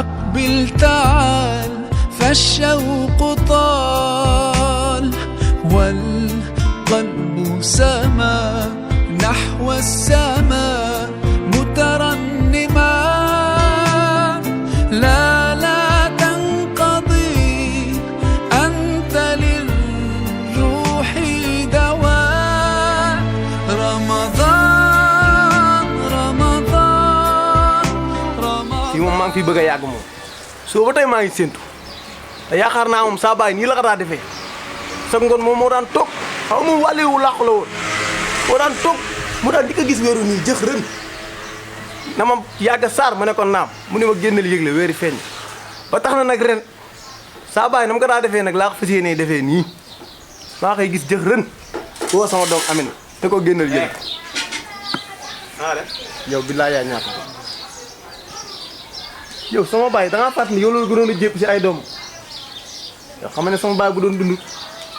أقبل تعال فالشوق طال والقلب سما نحو السماء مترنما لا تنقضي أنت للروح دواء رمضان رمضان رمضان في moom maa ngi fi bëgg a yàgg moom soo ba tey maa ngi séntu te yaakaar naa moom saa baay nii la ko daa defee sa ngoon moom moo daan toog xaw ma wàllewu làqu la woon moo daan toog mu daan di ko gis weeru nii jëx ren na ma yàgg saar ma ne ko naam mu ne ma génnal yëgle weeri feeñ ba tax na nag ren saa baay na ma ko daa defee nag laa ko fas yéenee defee nii maa koy gis jëx ren woo sama doom Amina te ko génnal yëgle yow billaay yaa ñàkk yow sama baay da ngaa fàttali yow loolu gënoon a jépp si ay doom yow xam ne sama baay bu doon dund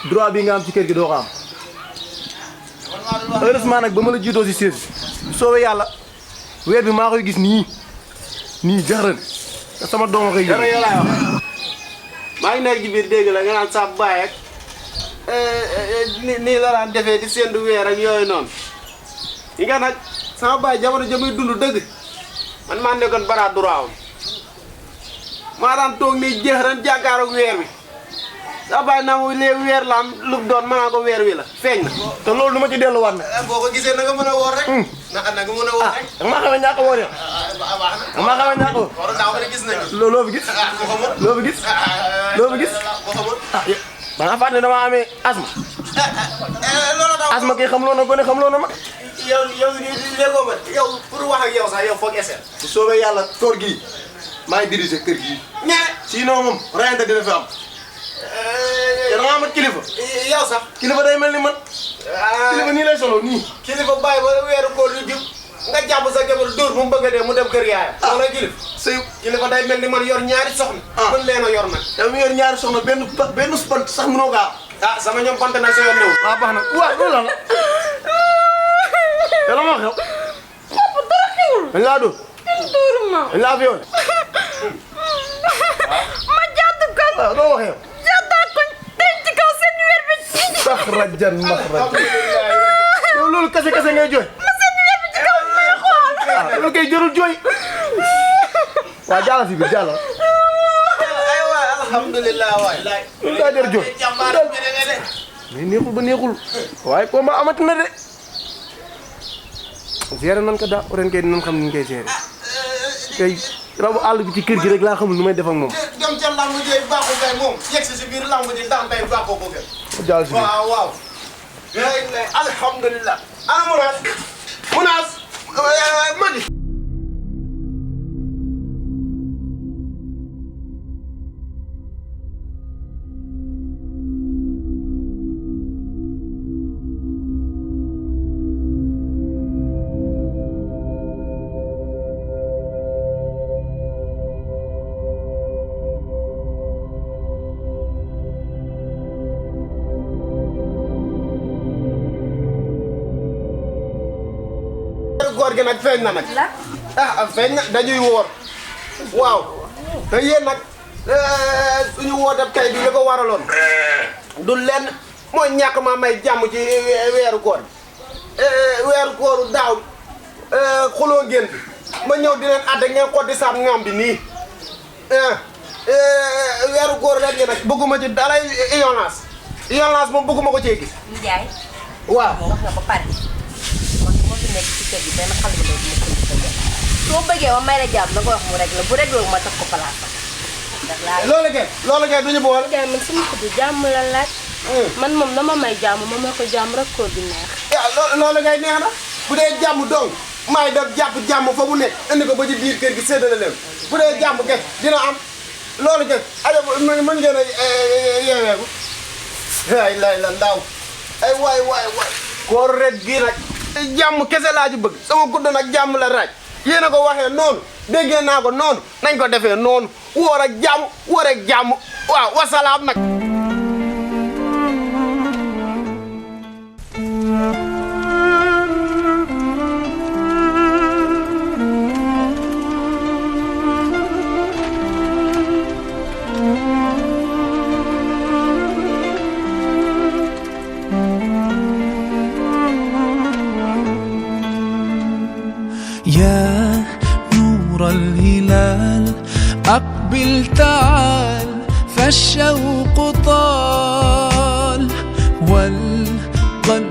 droit bi nga am ci kër gi doo ko am heureusement nag ba ma la jiitoo si siège soobee yàlla weer bi maa koy gis nii jaxran te sama doom a koy gis. yow laay wax maa ngi nekk ci biir dégg la nga naan sa baay ak nii la daan defee di séntu weer ak yooyu noonu yi nga nag sama baay jamono ja muy dund dëgg man maa nekkoon bara droit am maa daan toog nii jeexran jàkkaaroog weer wi sa baay naa mu lee weer la am lu doon mën naa ko weer wi la feeñ na te loolu du ma ci delluwaat nag. boo ko gisee na nga mën a woor rek naka na nga mën a woor rek da nga maa xamee ñàkk a woor yow da nga maa xamee ñàkk a woor war daaw ko gis nañu loo fi gis loo fi gis loo fi gis ba nga fàtte ne damaa amee asma loolu daaw asma kay xam loo na gone xam loo na mag yow léegoo ma yow pour wax ak yow sax yow foog essayer bu soobee yàlla koor gii maa ngi dirigé kër gii sinon moom rayante dina fi am te da nga amat kilifa yow sax kilifa day mel ni man kilifa nii lay solo nii kilifa bàyyi ba weeru koor yu jub nga jàpp sa jabar dóor mu bëgg a dee mu dem kër yaayam loolu kilifa sëy kilifa day mel ni man yor ñaari soxna mën leen a yor nag yow mi yor ñaari soxna benn bant sax mënoo kaa sama ñoom bant nag sa yoon new waaw baax na waaw loolu la te la ma xew papa dara xewul dañ laa dóor dóoruma dañ laa fi yoon ma jàdd ko waaw loo waxee jàddaa ko denc kaw seen weer bi sax rajan max rajan yow loolu kase ngay jooy ma seen weer bi ci kaw may xool loolu kay jërul jooy waaw jàlla si biir jàlla ay waay alhamdulilah waay loolu daa jar jooy mais neexul ba neexul waaye combat amati na de gérer nan ko daa ren kay dinañ xam ni ñu koy gérer kay rabu àll bi ci kër gi rek laa xamul nu may def ak moom. dem ca lamb ji baaxu kay moom yegg si biir lamb ji daan tey baaxoo ko gën. jàll si biir waaw. alhamdulilah. ana Munaas Madi. koor gi nag feeñ na nag feeñ na dañuy woor waaw te yéen nag suñu woote tey bi li ko waraloon du lenn mooy ñàkk ma may jàmm ci weeru koor weeru kooru daaw xuloo ngeen ma ñëw di leen àtte ngeen xotti saab ngam bi nii weeru koor rek gi nag bëgguma ci dalay violence moom bëgguma ko cee gis Ndiaye waaw wax nga ba pare man moo fi nekk ci kër gi benn xale bu ndaw bi ma ko soo bëggee ma may la jàmm da nga wax mu rek la bu rek loolu ma tax ko place loolu kay duñu boole Ndiaye man sama kër gi jàmm la laaj man moom dama may jàmm ma may ko jàmm rek koor bi neex loolu ngay neex na bu dee jàmm dong maay def jàpp jàmm fa mu nekk indi ko ba ci biir kër gi séddale leen bu dee jàmm kay dina am loolu kay aja mën ngeen a yeeweeku ay lay la ndaw ay waay koor ret gii nag jàmm kese laa ci bëgg sama gudd nag jàmm la raaj yéen a ko waxee noonu déggee naa ko noonu nañ ko defee noonu woor ak jàmm waaw wasalaam nag نور الهلال أقبل تعال فالشوق طال والقلب